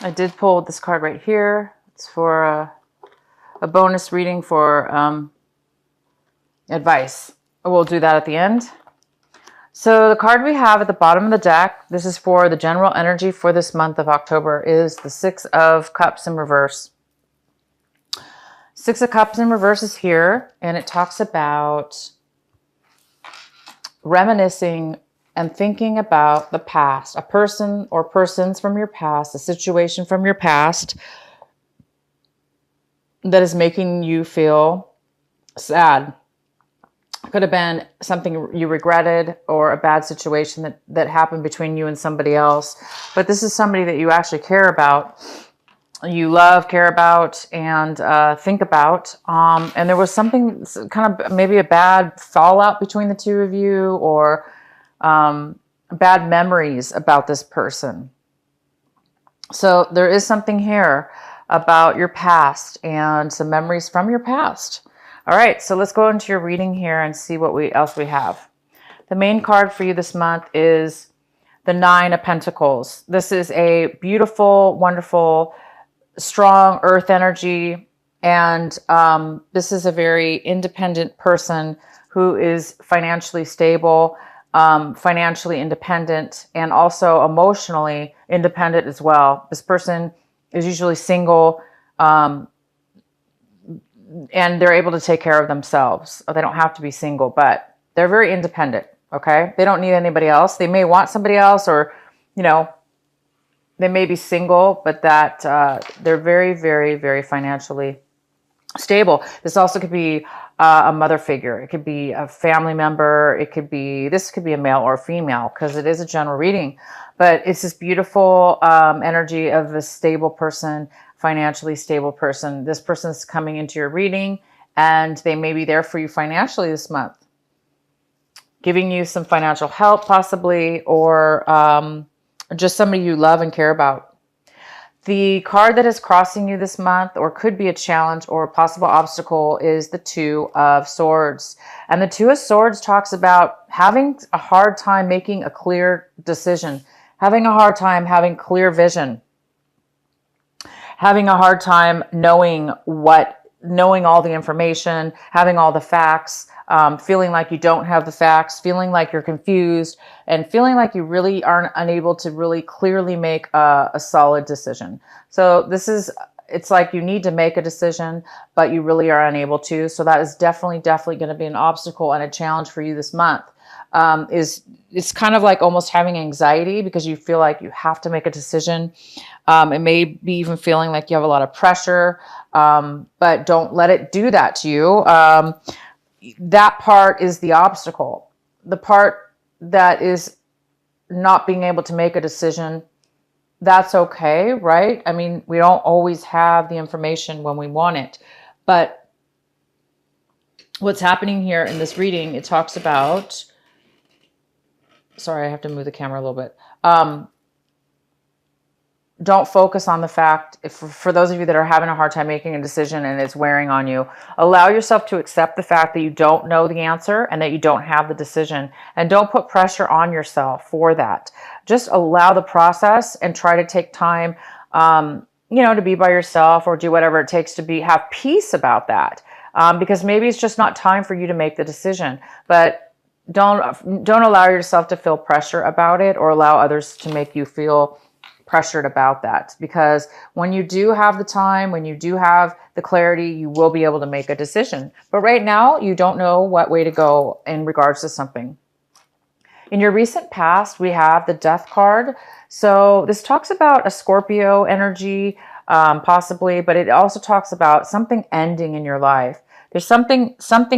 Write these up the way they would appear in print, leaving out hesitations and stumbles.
I did pull this card right here. It's for a bonus reading for advice. We'll do that at the end. So the card we have at the bottom of the deck, this is for the general energy for this month of October, is the Six of Cups in reverse. Six of Cups in reverse is here, and it talks about reminiscing and thinking about the past, a person or persons from your past, a situation from your past that is making you feel sad. Could have been something you regretted or a bad situation that happened between you and somebody else. But this is somebody that you actually care about, you love, care about, and think about. And there was something kind of maybe a bad fallout between the two of you, or bad memories about this person. So there is something here about your past and some memories from your past. All right, so let's go into your reading here and see what else we have. The main card for you this month is the Nine of Pentacles. This is a beautiful, wonderful, strong earth energy. And this is a very independent person who is financially stable, financially independent, and also emotionally independent as well. This person is usually single, and they're able to take care of themselves. They don't have to be single, but they're very independent, okay? They don't need anybody else. They may want somebody else, or, you know, they may be single, but that they're very, very, very financially stable. This also could be a mother figure. It could be a family member. This could be a male or a female, because it is a general reading. But it's this beautiful energy of a stable person, financially stable person. This person's coming into your reading, and they may be there for you financially this month, giving you some financial help possibly, or just somebody you love and care about. The card that is crossing you this month, or could be a challenge or a possible obstacle, is the Two of Swords. And the Two of Swords talks about having a hard time making a clear decision, having a hard time having clear vision, having a hard time knowing all the information, having all the facts, feeling like you don't have the facts, feeling like you're confused, and feeling like you really aren't unable to really clearly make a solid decision. So it's like you need to make a decision, but you really are unable to. So that is definitely going to be an obstacle and a challenge for you this month. It's kind of like almost having anxiety because you feel like you have to make a decision. It may be even feeling like you have a lot of pressure, but don't let it do that to you. That part is the obstacle. The part that is not being able to make a decision, that's okay, right? I mean, we don't always have the information when we want it. But what's happening here in this reading, it talks about... Sorry, I have to move the camera a little bit. Don't focus on the fact, for those of you that are having a hard time making a decision and it's wearing on you, allow yourself to accept the fact that you don't know the answer and that you don't have the decision. And don't put pressure on yourself for that. Just allow the process and try to take time, to be by yourself, or do whatever it takes to have peace about that. Because maybe it's just not time for you to make the decision. But don't allow yourself to feel pressure about it, or allow others to make you feel pressured about that. Because when you do have the time, when you do have the clarity, you will be able to make a decision. But right now, you don't know what way to go in regards to something. In your recent past, we have the Death card. So this talks about a Scorpio energy, possibly, but it also talks about something ending in your life. There's something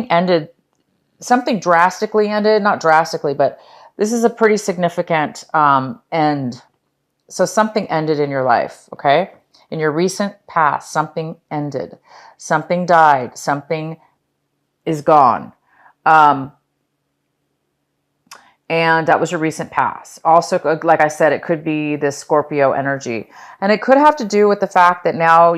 ended, something drastically ended, not drastically, but this is a pretty significant end. So something ended in your life, okay? In your recent past, something ended. Something died. Something is gone. And that was your recent past. Also, like I said, it could be this Scorpio energy. And it could have to do with the fact that now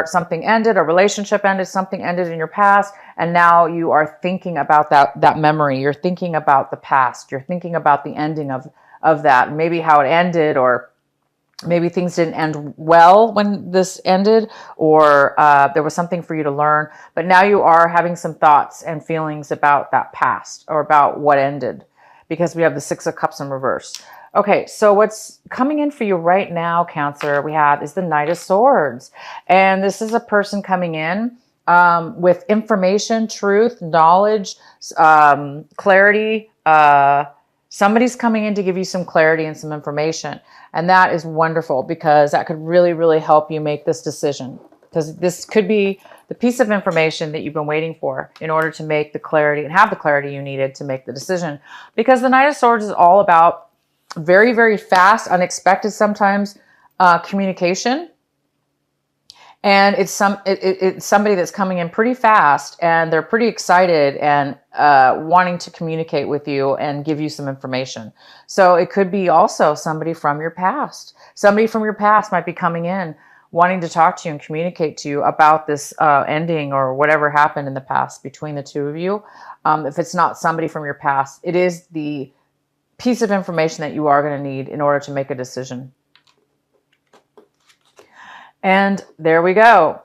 something ended, a relationship ended, something ended in your past, and now you are thinking about that memory. You're thinking about the past. You're thinking about the ending of that, maybe how it ended, or maybe things didn't end well when this ended, or there was something for you to learn, but now you are having some thoughts and feelings about that past or about what ended, because we have the Six of Cups in reverse. Okay, so what's coming in for you right now, Cancer, we have is the Knight of Swords. And this is a person coming in with information, truth, knowledge, clarity. Somebody's coming in to give you some clarity and some information. And that is wonderful, because that could really, really help you make this decision. Because this could be the piece of information that you've been waiting for in order to make the clarity and have the clarity you needed to make the decision. Because the Knight of Swords is all about very, very fast, unexpected sometimes communication. And it's somebody that's coming in pretty fast, and they're pretty excited and wanting to communicate with you and give you some information. So it could be also somebody from your past. Somebody from your past might be coming in wanting to talk to you and communicate to you about this ending or whatever happened in the past between the two of you. If it's not somebody from your past, it is the piece of information that you are going to need in order to make a decision. And there we go.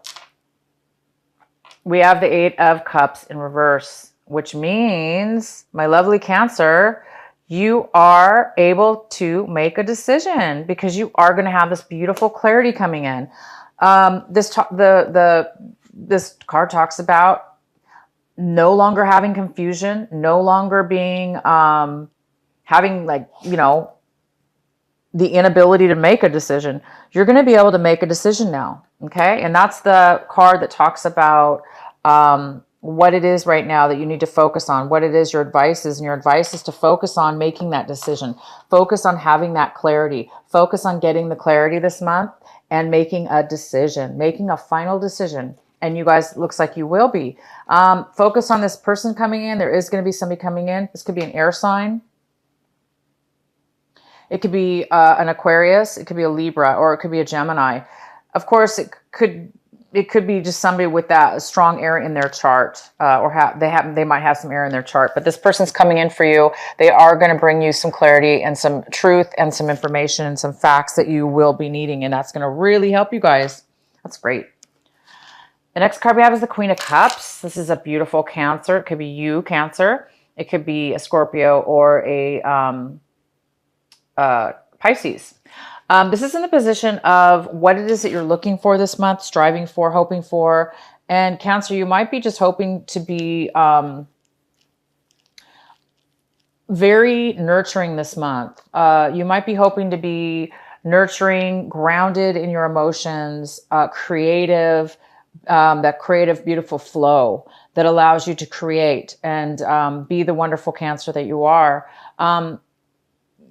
We have the Eight of Cups in reverse, which means, my lovely Cancer, you are able to make a decision, because you are going to have this beautiful clarity coming in. This card talks about no longer having confusion, no longer being having, like, you know, the inability to make a decision. You're going to be able to make a decision now. Okay. And that's the card that talks about what it is right now that you need to focus on, what it is your advice is. And your advice is to focus on making that decision, focus on having that clarity, focus on getting the clarity this month and making a decision, making a final decision. And you guys, looks like you will be. Focus on this person coming in. There is going to be somebody coming in. This could be an air sign. It could be an Aquarius, it could be a Libra, or it could be a Gemini. Of course, it could be just somebody with that strong air in their chart, or they might have some air in their chart. But this person's coming in for you. They are going to bring you some clarity and some truth and some information and some facts that you will be needing, and that's going to really help you guys. That's great. The next card we have is the Queen of Cups. This is a beautiful Cancer. It could be you, Cancer. It could be a Scorpio or a Pisces. This is in the position of what it is that you're looking for this month, striving for, hoping for. And Cancer, you might be just hoping to be very nurturing this month. You might be hoping to be nurturing, grounded in your emotions, creative, that creative, beautiful flow that allows you to create and be the wonderful Cancer that you are.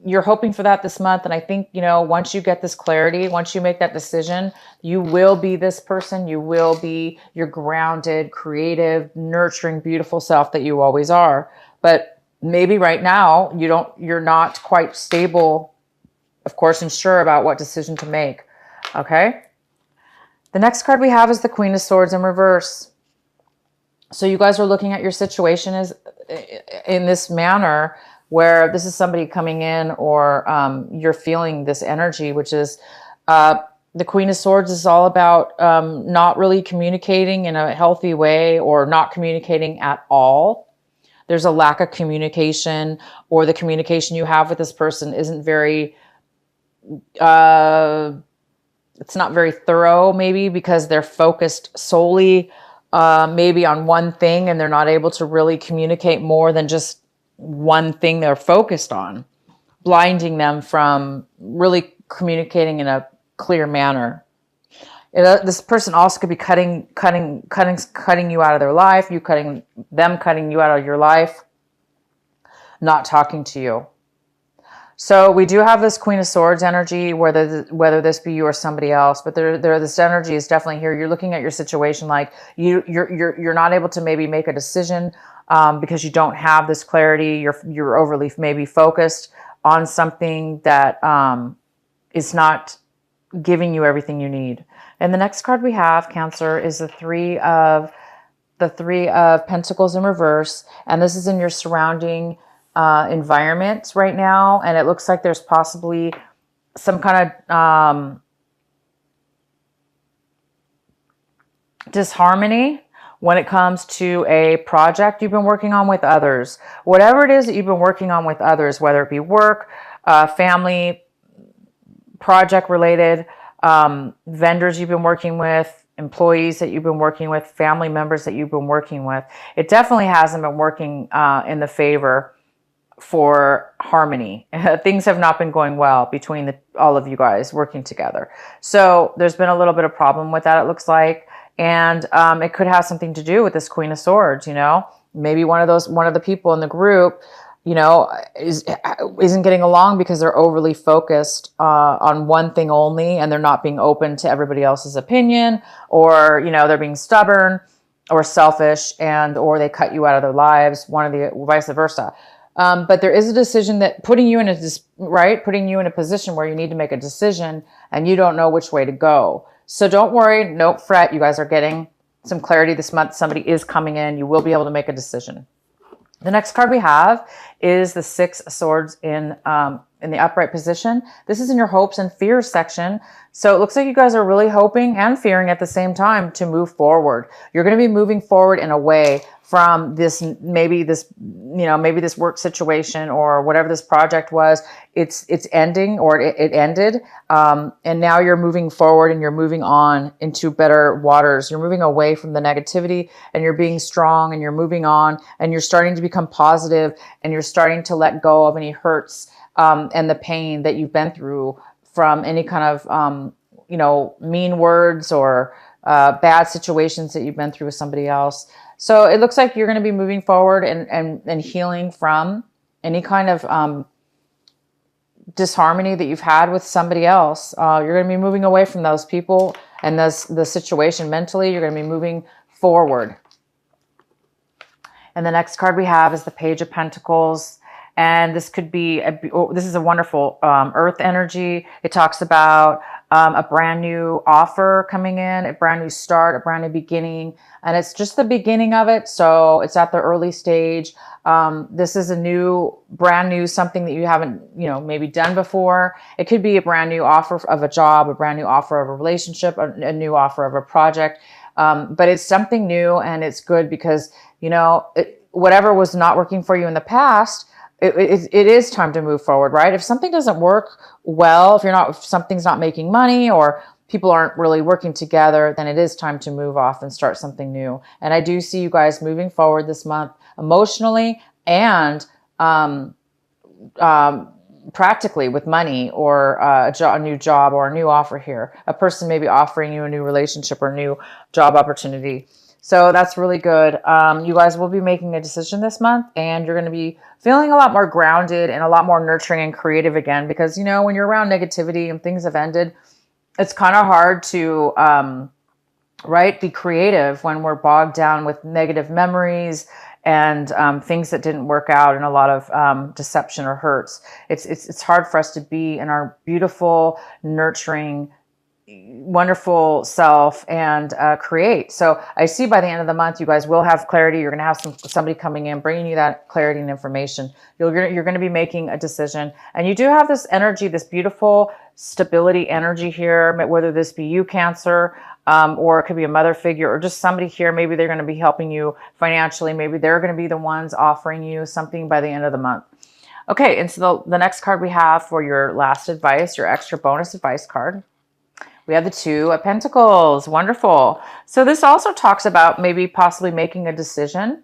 You're hoping for that this month. And I think, you know, once you get this clarity, once you make that decision, you will be this person. You will be your grounded, creative, nurturing, beautiful self that you always are. But maybe right now you're not quite stable, of course, and sure about what decision to make. Okay. The next card we have is the Queen of Swords in reverse. So you guys are looking at your situation as in this manner, where this is somebody coming in, or you're feeling this energy, which is the Queen of Swords is all about not really communicating in a healthy way, or not communicating at all. There's a lack of communication, or the communication you have with this person isn't very, it's not very thorough, maybe because they're focused solely maybe on one thing, and they're not able to really communicate more than just one thing they're focused on, blinding them from really communicating in a clear manner. This person also could be cutting you out of their life, cutting you out of your life, not talking to you. So we do have this Queen of Swords energy, whether this be you or somebody else, but this energy is definitely here. You're looking at your situation like you're not able to maybe make a decision because you don't have this clarity. You're overly maybe focused on something that is not giving you everything you need. And the next card we have, Cancer, is the Three of Pentacles in reverse, and this is in your surrounding environment right now, and it looks like there's possibly some kind of disharmony when it comes to a project you've been working on with others. Whatever it is that you've been working on with others, whether it be work, family, project related, vendors you've been working with, employees that you've been working with, family members that you've been working with. It definitely hasn't been working in the favor for harmony. Things have not been going well between all of you guys working together. So there's been a little bit of problem with that, it looks like. And it could have something to do with this Queen of Swords, you know? Maybe one of the people in the group, you know, isn't getting along because they're overly focused on one thing only, and they're not being open to everybody else's opinion, or, you know, they're being stubborn or selfish, and or they cut you out of their lives, vice versa. But there is a decision that putting you in a position where you need to make a decision and you don't know which way to go. So don't worry, don't fret. You guys are getting some clarity this month. Somebody is coming in. You will be able to make a decision. The next card we have is the Six of Swords in the upright position. This is in your hopes and fears section. So it looks like you guys are really hoping and fearing at the same time to move forward. You're going to be moving forward in a way from maybe this work situation or whatever this project was. It's ending, or it ended. And now you're moving forward and you're moving on into better waters. You're moving away from the negativity, and you're being strong, and you're moving on, and you're starting to become positive, and you're starting to let go of any hurts and the pain that you've been through from any kind of, mean words or bad situations that you've been through with somebody else. So it looks like you're going to be moving forward and healing from any kind of disharmony that you've had with somebody else. You're going to be moving away from those people and the situation mentally. You're going to be moving forward. And the next card we have is the Page of Pentacles. And this could be, this is a wonderful earth energy. It talks about a brand new offer coming in, a brand new start, a brand new beginning. And it's just the beginning of it. So it's at the early stage. This is brand new, something that you haven't, maybe done before. It could be a brand new offer of a job, a brand new offer of a relationship, a new offer of a project. But it's something new, and it's good because, whatever was not working for you in the past, it is time to move forward, right? If something doesn't work well, if something's not making money, or people aren't really working together, then it is time to move off and start something new. And I do see you guys moving forward this month emotionally and practically with money, or a new job or a new offer here. A person may be offering you a new relationship or a new job opportunity. So that's really good. You guys will be making a decision this month, and you're going to be feeling a lot more grounded and a lot more nurturing and creative again, because, when you're around negativity and things have ended, it's kind of hard to, be creative when we're bogged down with negative memories and things that didn't work out, and a lot of deception or hurts. It's hard for us to be in our beautiful, nurturing, wonderful self and create. So I see by the end of the month, you guys will have clarity. You're going to have somebody coming in, bringing you that clarity and information. You're going to be making a decision, and you do have this energy, this beautiful stability energy here, whether this be you, Cancer, or it could be a mother figure, or just somebody here. Maybe they're going to be helping you financially. Maybe they're going to be the ones offering you something by the end of the month. Okay. And so the next card we have for your last advice, your extra bonus advice card, we have the Two of Pentacles. Wonderful. So this also talks about maybe possibly making a decision,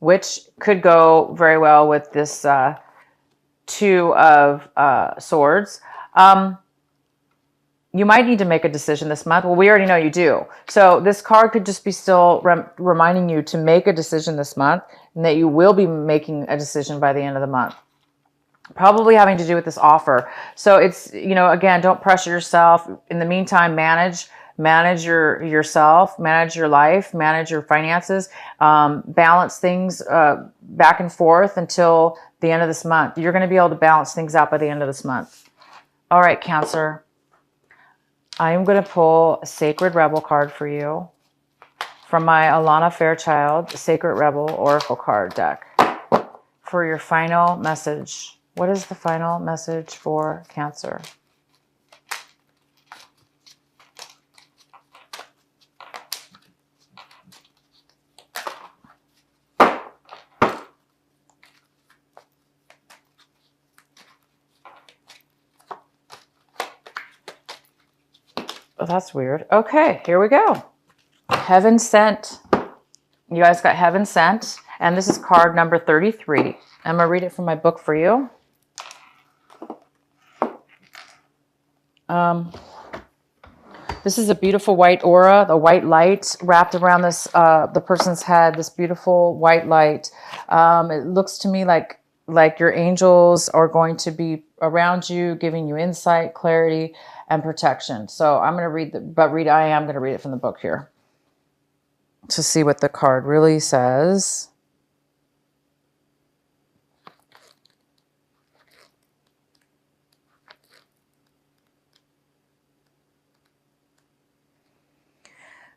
which could go very well with this Two of Swords. You might need to make a decision this month. Well, we already know you do. So this card could just be still reminding you to make a decision this month, and that you will be making a decision by the end of the month. Probably having to do with this offer. So it's, again, don't pressure yourself. In the meantime, manage yourself, manage your life, manage your finances, balance things back and forth until the end of this month. You're going to be able to balance things out by the end of this month. All right, Cancer. I am going to pull a Sacred Rebel card for you from my Alana Fairchild Sacred Rebel Oracle card deck for your final message. What is the final message for Cancer? Oh, that's weird. Okay, here we go. Heaven Sent. You guys got Heaven Sent. And this is card number 33. I'm going to read it from my book for you. This is a beautiful white aura, the white light wrapped around this the person's head, this beautiful white light. It looks to me like your angels are going to be around you, giving you insight, clarity, and protection. So I'm going to I am going to read it from the book here to see what the card really says.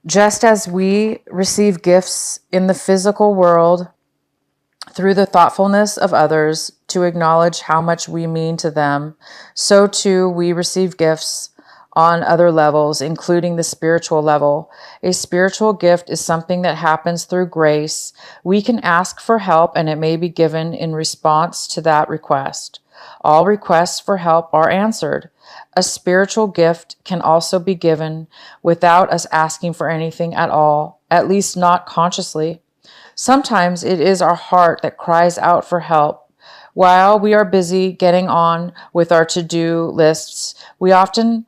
Just as we receive gifts in the physical world through the thoughtfulness of others to acknowledge how much we mean to them, so too we receive gifts on other levels, including the spiritual level. A spiritual gift is something that happens through grace. We can ask for help and it may be given in response to that request. All requests for help are answered. A spiritual gift can also be given without us asking for anything at all, at least not consciously. Sometimes it is our heart that cries out for help. While we are busy getting on with our to-do lists, we don't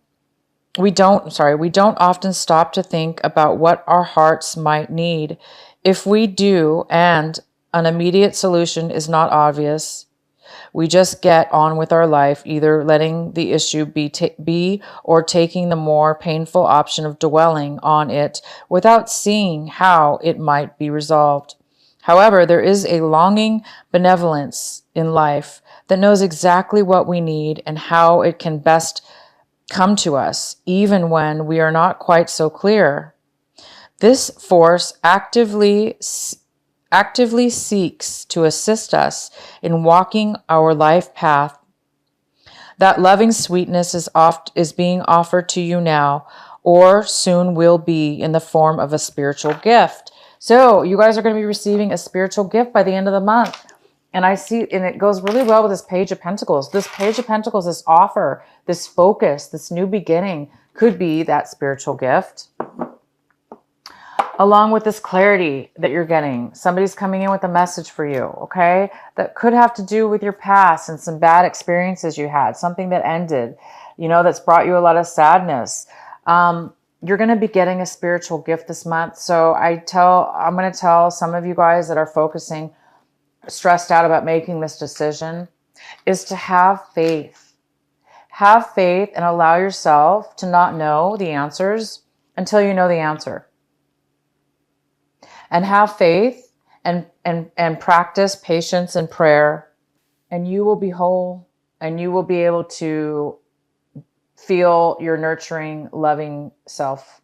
often stop to think about what our hearts might need. If we do, and an immediate solution is not obvious, we just get on with our life, either letting the issue be or taking the more painful option of dwelling on it without seeing how it might be resolved. However, there is a longing benevolence in life that knows exactly what we need and how it can best come to us, even when we are not quite so clear. This force actively seeks to assist us in walking our life path. That loving sweetness is being offered to you now, or soon will be, in the form of a spiritual gift. So you guys are going to be receiving a spiritual gift by the end of the month. And I see, and it goes really well with this Page of Pentacles. This Page of Pentacles, this offer, this focus, this new beginning could be that spiritual gift. Along with this clarity that you're getting. Somebody's coming in with a message for you, okay? That could have to do with your past and some bad experiences you had, something that ended, that's brought you a lot of sadness. You're going to be getting a spiritual gift this month. So I'm going to tell some of you guys that are stressed out about making this decision, is to have faith. Have faith and allow yourself to not know the answers until you know the answer. And have faith and practice patience and prayer, and you will be whole, and you will be able to feel your nurturing, loving self